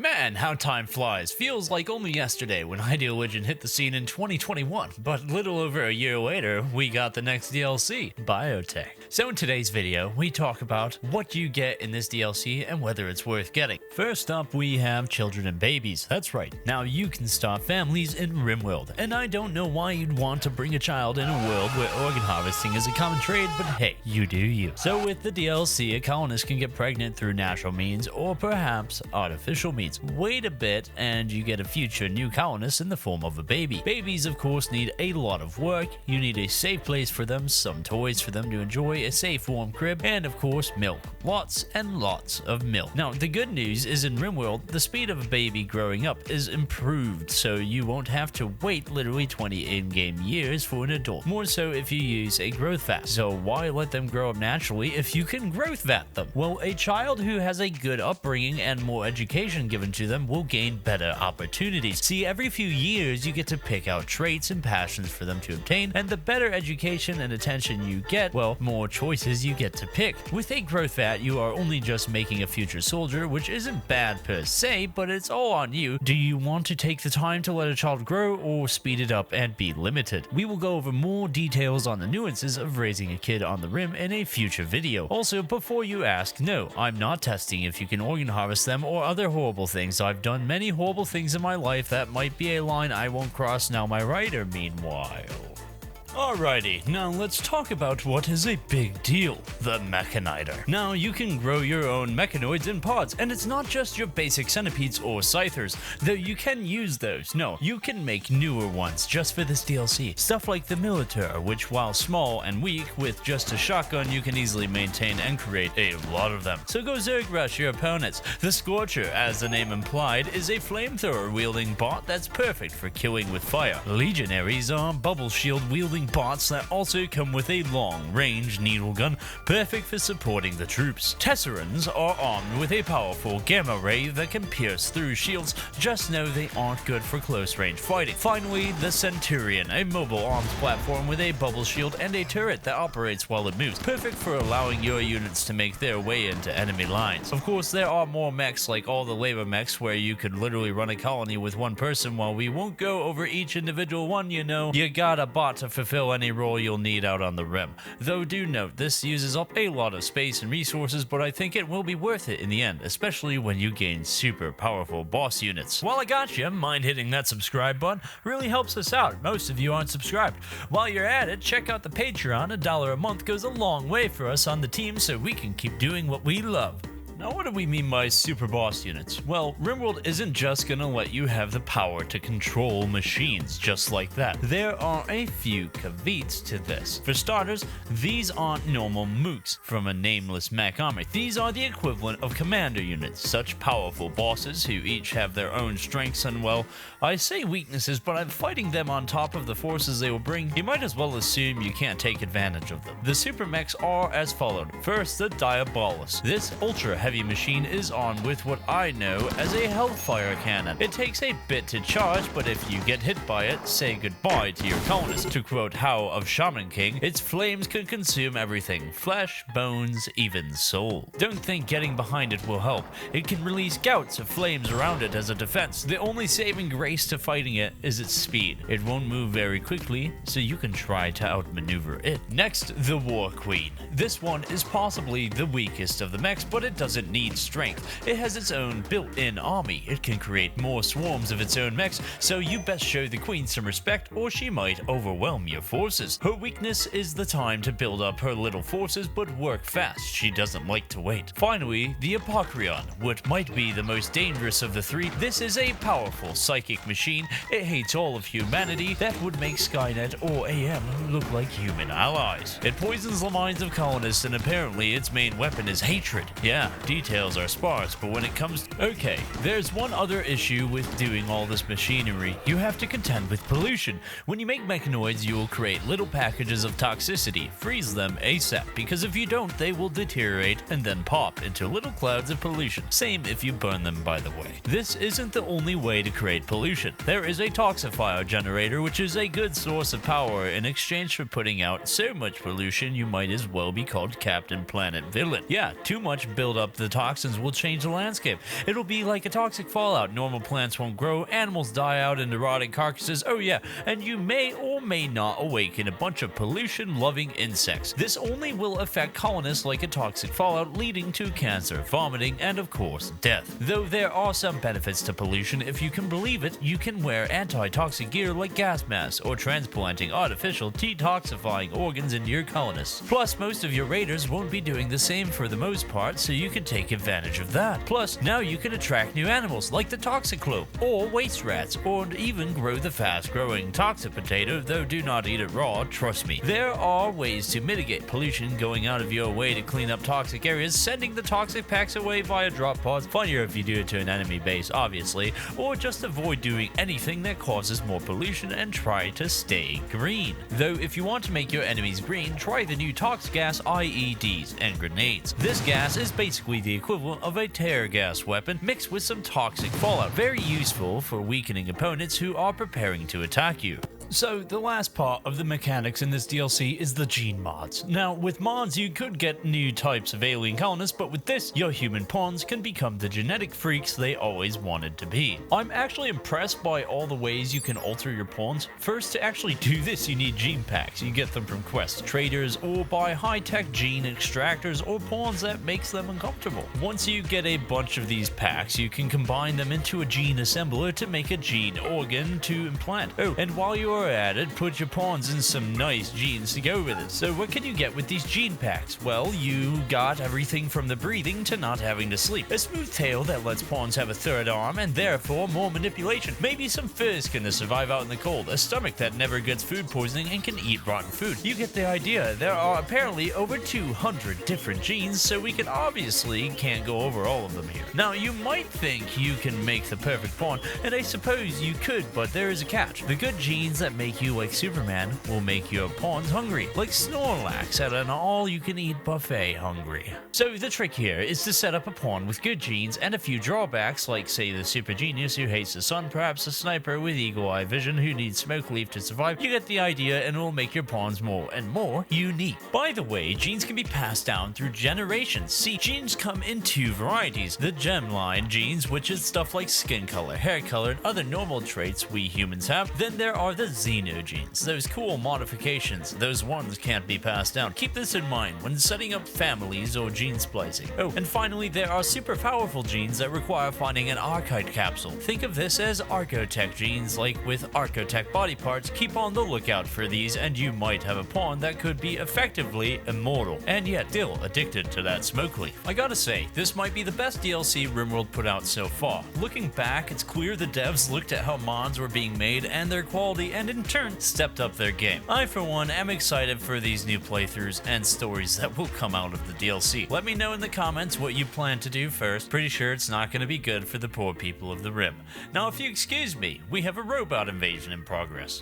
Man, how time flies. Feels like only yesterday when Ideal Legend hit the scene in 2021, but little over a year later, we got the next DLC, Biotech. So in today's video, we talk about what you get in this DLC and whether it's worth getting. First up, we have children and babies. That's right, now you can start families in Rimworld, and I don't know why you'd want to bring a child in a world where organ harvesting is a common trade, but hey, you do you. So with the DLC, a colonist can get pregnant through natural means or perhaps artificial means. Wait a bit and you get a future new colonist in the form of a baby. Babies of course need a lot of work. You need a safe place for them, some toys for them to enjoy, a safe warm crib, and of course milk. Lots and lots of milk. Now the good news is in Rimworld, the speed of a baby growing up is improved, so you won't have to wait literally 20 in-game years for an adult. More so if you use a growth vat. So why let them grow up naturally if you can growth vat them? Well, a child who has a good upbringing and more education given to them will gain better opportunities. See, every few years you get to pick out traits and passions for them to obtain, and the better education and attention you get, well, more choices you get to pick. With a growth vat, you are only just making a future soldier, which isn't bad per se, but it's all on you. Do you want to take the time to let a child grow or speed it up and be limited? We will go over more details on the nuances of raising a kid on the Rim in a future video. Also, before you ask, no, I'm not testing if you can organ harvest them or other horrible things. I've done many horrible things in my life. That might be a line I won't cross now, my writer, meanwhile. Alrighty, now let's talk about what is a big deal, the Mechanider. Now you can grow your own mechanoids in pods, and it's not just your basic centipedes or scythers, though you can use those. No, you can make newer ones just for this DLC. Stuff like the Militeur, which while small and weak, with just a shotgun you can easily maintain and create a lot of them. So go Zerg rush your opponents. The Scorcher, as the name implied, is a flamethrower wielding bot that's perfect for killing with fire. Legionaries are bubble shield wielding bots that also come with a long-range needle gun, perfect for supporting the troops. Tesserans are armed with a powerful gamma ray that can pierce through shields, just know they aren't good for close-range fighting. Finally, the Centurion, a mobile arms platform with a bubble shield and a turret that operates while it moves, perfect for allowing your units to make their way into enemy lines. Of course, there are more mechs like all the labor mechs where you could literally run a colony with one person. While we won't go over each individual one, you know, you got a bot to fulfill any role you'll need out on the Rim. Though do note, this uses up a lot of space and resources, but I think it will be worth it in the end, especially when you gain super powerful boss units. While I got you, mind hitting that subscribe button, really helps us out. Most of you aren't subscribed. While you're at it, check out the Patreon. $1 a month goes a long way for us on the team, so we can keep doing what we love. Now what do we mean by super boss units? Well, Rimworld isn't just gonna let you have the power to control machines just like that. There are a few caveats to this. For starters, these aren't normal mooks from a nameless mech army. These are the equivalent of commander units, such powerful bosses who each have their own strengths and, well, I say weaknesses, but I'm fighting them on top of the forces they will bring. You might as well assume you can't take advantage of them. The super mechs are as followed. First, the Diabolus. This ultra heavy machine is armed with what I know as a Hellfire cannon. It takes a bit to charge, but if you get hit by it, say goodbye to your colonists. To quote How of Shaman King, its flames can consume everything, flesh, bones, even soul. Don't think getting behind it will help. It can release gouts of flames around it as a defense. The only saving grace to fighting it is its speed. It won't move very quickly, so you can try to outmaneuver it. Next, the War Queen. This one is possibly the weakest of the mechs, but it doesn't need strength. It has its own built-in army. It can create more swarms of its own mechs, so you best show the queen some respect or she might overwhelm your forces. Her weakness is the time to build up her little forces, but work fast. She doesn't like to wait. Finally, the Apocryphon, what might be the most dangerous of the three. This is a powerful psychic machine. It hates all of humanity. That would make Skynet or AM look like human allies. It poisons the minds of colonists, and apparently its main weapon is hatred. Yeah, details are sparse, but when it comes okay, there's one other issue with doing all this machinery. You have to contend with pollution. When you make mechanoids, you will create little packages of toxicity. Freeze them ASAP, because if you don't, they will deteriorate and then pop into little clouds of pollution. Same if you burn them, by the way. This isn't the only way to create pollution. There is a toxifier generator, which is a good source of power in exchange for putting out so much pollution you might as well be called Captain Planet Villain. Yeah, too much buildup up, the toxins will change the landscape. It'll be like a toxic fallout. Normal plants won't grow, animals die out into rotting carcasses, oh yeah, and you may or may not awaken a bunch of pollution-loving insects. This only will affect colonists like a toxic fallout, leading to cancer, vomiting, and of course, death. Though there are some benefits to pollution, if you can believe it, you can wear anti-toxic gear like gas masks or transplanting artificial detoxifying organs into your colonists. Plus, most of your raiders won't be doing the same for the most part, so you can take advantage of that. Plus, now you can attract new animals like the toxic clove or waste rats, or even grow the fast-growing toxic potato, though do not eat it raw, trust me. There are ways to mitigate pollution, going out of your way to clean up toxic areas, sending the toxic packs away via drop pods, funnier if you do it to an enemy base obviously, or just avoid doing anything that causes more pollution and try to stay green. Though if you want to make your enemies green, try the new toxic gas IEDs and grenades. This gas is basically the equivalent of a tear gas weapon mixed with some toxic fallout, very useful for weakening opponents who are preparing to attack you. So, the last part of the mechanics in this DLC is the gene mods. Now, with mods, you could get new types of alien colonists, but with this, your human pawns can become the genetic freaks they always wanted to be. I'm actually impressed by all the ways you can alter your pawns. First, to actually do this, you need gene packs. You get them from quest traders or buy high-tech gene extractors or pawns that makes them uncomfortable. Once you get a bunch of these packs, you can combine them into a gene assembler to make a gene organ to implant. Oh, and while you are at it, put your pawns in some nice genes to go with it. So what can you get with these gene packs? Well, you got everything from the breathing to not having to sleep. A smooth tail that lets pawns have a third arm and therefore more manipulation. Maybe some fur skin to survive out in the cold. A stomach that never gets food poisoning and can eat rotten food. You get the idea. There are apparently over 200 different genes, so we obviously can't go over all of them here. Now, you might think you can make the perfect pawn, and I suppose you could, but there is a catch. The good genes that make you like Superman will make your pawns hungry, like Snorlax at an all-you-can-eat buffet hungry. So the trick here is to set up a pawn with good genes and a few drawbacks, like say the super genius who hates the sun, perhaps a sniper with eagle-eye vision who needs smoke leaf to survive. You get the idea, and it will make your pawns more and more unique. By the way, genes can be passed down through generations. See, genes come in two varieties: the gemline genes, which is stuff like skin color, hair color, and other normal traits we humans have. Then there are the xenogenes, those cool modifications. Those ones can't be passed down. Keep this in mind when setting up families or gene splicing. Oh, and finally, there are super powerful genes that require finding an archite capsule. Think of this as Archotech genes, like with Archotech body parts. Keep on the lookout for these, and you might have a pawn that could be effectively immortal, and yet still addicted to that smoke leaf. I gotta say, this might be the best DLC Rimworld put out so far. Looking back, it's clear the devs looked at how mods were being made and their quality, and in turn stepped up their game. I, for one, am excited for these new playthroughs and stories that will come out of the DLC. Let me know in the comments what you plan to do first. Pretty sure it's not going to be good for the poor people of the Rim. Now, if you excuse me, we have a robot invasion in progress.